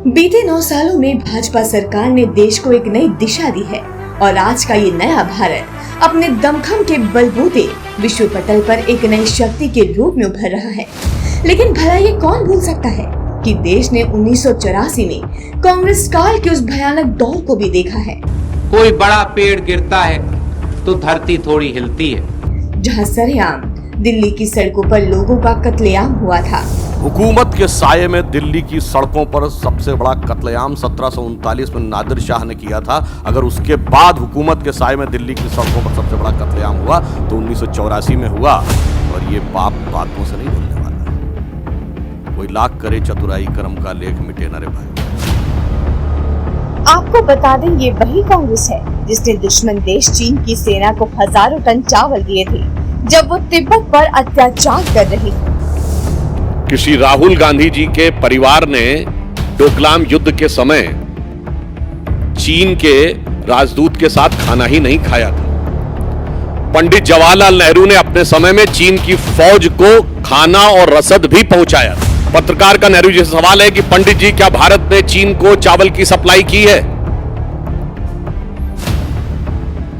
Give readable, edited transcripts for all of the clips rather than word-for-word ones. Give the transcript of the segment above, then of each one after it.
बीते 9 सालों में भाजपा सरकार ने देश को एक नई दिशा दी है और आज का ये नया भारत अपने दमखम के बलबूते विश्व पटल पर एक नई शक्ति के रूप में उभर रहा है। लेकिन भला ये कौन भूल सकता है कि देश ने 1984 में कांग्रेस काल के उस भयानक दौर को भी देखा है। कोई बड़ा पेड़ गिरता है तो धरती थोड़ी हिलती है, जहां सरेआम दिल्ली की सड़कों पर लोगों का कत्लेआम हुआ था। हुकूमत के साये में दिल्ली की सड़कों पर सबसे बड़ा कत्लेआम 1739 में नादिर शाह ने किया था। अगर उसके बाद हुकूमत के साये में दिल्ली की सड़कों पर सबसे बड़ा कत्लेआम हुआ तो 1984 में हुआ। और ये पाप बातों से नहीं भूलने वाला। कोई लाख करे चतुराई कर्म का लेख मिटे न रे भाई। आपको बता दें, ये वही कांग्रेस है जिसने दुश्मन देश चीन की सेना को हजारों टन चावल दिए थे जब वो तिब्बत पर अत्याचार कर रही थी। किसी राहुल गांधी जी के परिवार ने डोकलाम युद्ध के समय चीन के राजदूत के साथ खाना ही नहीं खाया था। पंडित जवाहरलाल नेहरू ने अपने समय में चीन की फौज को खाना और रसद भी पहुंचाया था। पत्रकार का नेहरू जी से सवाल है कि पंडित जी, क्या भारत ने चीन को चावल की सप्लाई की है?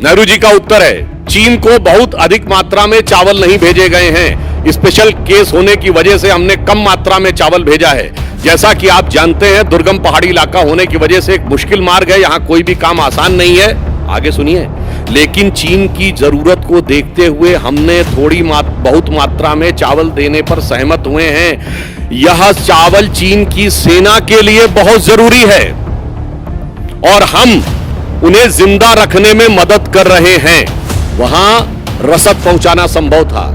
नेहरू जी का उत्तर है, चीन को बहुत अधिक मात्रा में चावल नहीं भेजे गए हैं। स्पेशल केस होने की वजह से हमने कम मात्रा में चावल भेजा है। जैसा कि आप जानते हैं, दुर्गम पहाड़ी इलाका होने की वजह से एक मुश्किल मार्ग है, यहां कोई भी काम आसान नहीं है। आगे सुनिए। लेकिन चीन की जरूरत को देखते हुए हमने बहुत मात्रा में चावल देने पर सहमत हुए हैं। यह चावल चीन की सेना के लिए बहुत जरूरी है और हम उन्हें जिंदा रखने में मदद कर रहे हैं। वहां रसद पहुंचाना संभव था।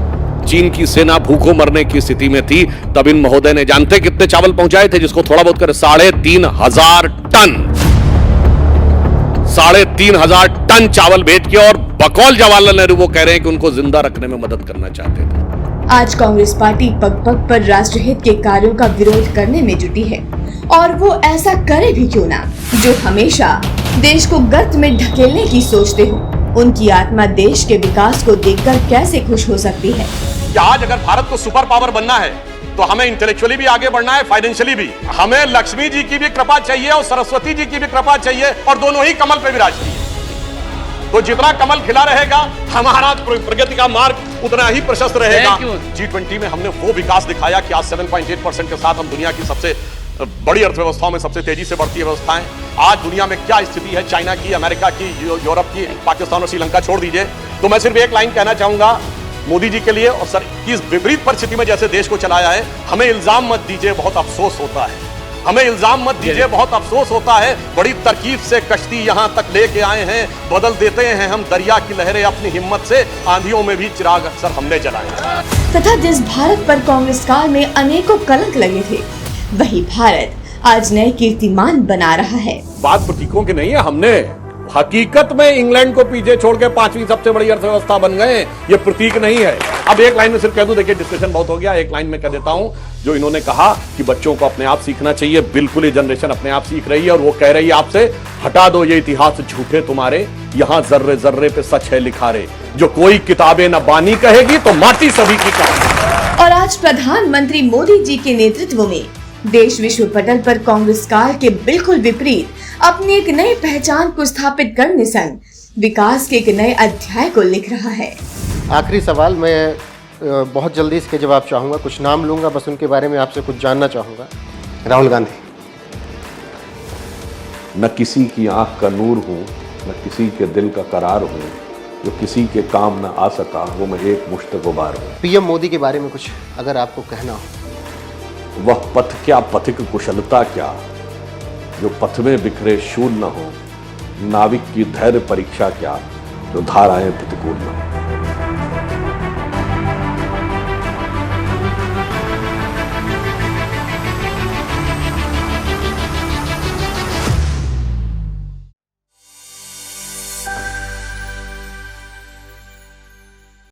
चीन की सेना भूखों मरने की स्थिति में थी। तब इन महोदय ने जानते कितने चावल पहुंचाए थे, जिसको थोड़ा बहुत कर 3,500 टन 3,500 टन चावल भेज के, और बकौल जवाहरलाल नेहरू वो कह रहे हैं कि उनको जिंदा रखने में मदद करना चाहते थे। आज कांग्रेस पार्टी पग पग पर राष्ट्रहित के कार्यों का विरोध करने में जुटी है, और वो ऐसा करे भी क्यों ना, जो हमेशा देश को गर्त में ढकेलने की सोचते हो। उनकी आत्मा देश के विकास को देखकर कैसे खुश हो सकती है? आज अगर भारत को सुपर पावर बनना है तो हमें इंटेलेक्चुअली भी आगे बढ़ना है, फाइनेंशियली भी। हमें लक्ष्मी जी की भी कृपा चाहिए और सरस्वती जी की भी कृपा चाहिए, और दोनों ही कमल पे विराजती है। तो जितना कमल खिला रहेगा, हमारा प्रगति का मार्ग उतना ही प्रशस्त रहेगा। G20 में हमने वो विकास दिखाया कि आज 7.8% के साथ हम दुनिया की सबसे बड़ी अर्थव्यवस्थाओं में सबसे तेजी से बढ़ती व्यवस्थाएं। आज दुनिया में क्या स्थिति है, चाइना की, अमेरिका की, यूरोप की, पाकिस्तान और श्रीलंका छोड़ दीजिए। तो मैं सिर्फ एक लाइन कहना चाहूंगा मोदी जी के लिए, और सर की इस विपरीत परिस्थिति में जैसे देश को चलाया है, हमें इल्जाम मत दीजिए, बहुत अफसोस होता है। हमें इल्जाम मत दीजिए, बहुत अफसोस होता है। बड़ी तरकीब से कश्ती यहां तक लेके आए हैं, बदल देते हैं हम दरिया की लहरें अपनी हिम्मत से। आंधियों में भी चिराग अक्सर हमने जलाए। तथा जिस भारत पर कांग्रेस काल में अनेकों कलंक लगे थे, वही भारत आज नए कीर्तिमान बना रहा है। बात प्रतीकों की नहीं है, हमने हकीकत में इंग्लैंड को पीछे छोड़ के 5वीं सबसे बड़ी अर्थव्यवस्था बन गए। ये प्रतीक नहीं है। अब एक लाइन में सिर्फ कह दूं, देखिए डिस्कशन बहुत हो गया, एक लाइन में कह देता हूं। जो इन्होंने कहा कि बच्चों को अपने आप सीखना चाहिए, बिल्कुल ये जनरेशन अपने आप सीख रही है, और वो कह रही है आपसे, हटा दो ये इतिहास झूठे तुम्हारे, यहां जर्रे जर्रे पे सच है लिखा रे। जो कोई किताबें न बानी कहेगी तो माटी सभी की कहेगी। और आज प्रधानमंत्री मोदी जी के नेतृत्व में देश विश्व पटल पर कांग्रेस काल के बिल्कुल विपरीत अपनी एक नई पहचान को स्थापित करने संग विकास के एक नए अध्याय को लिख रहा है। आखिरी सवाल, मैं बहुत जल्दी इसके जवाब चाहूँगा। कुछ नाम लूँगा, बस उनके बारे में आपसे कुछ जानना चाहूँगा। राहुल गांधी। न किसी की आंख का नूर हूँ, न किसी के दिल का करार हूँ, जो किसी के काम न आ सका वो मैं एक मुश्त गुबार हूँ। पीएम मोदी के बारे में कुछ अगर आपको कहना हो? वह पथ क्या, पथिक कुशलता क्या, जो पथ में बिखरे शूल न हो। नाविक की धैर्य परीक्षा क्या, जो धाराएं प्रतिकूल न हो।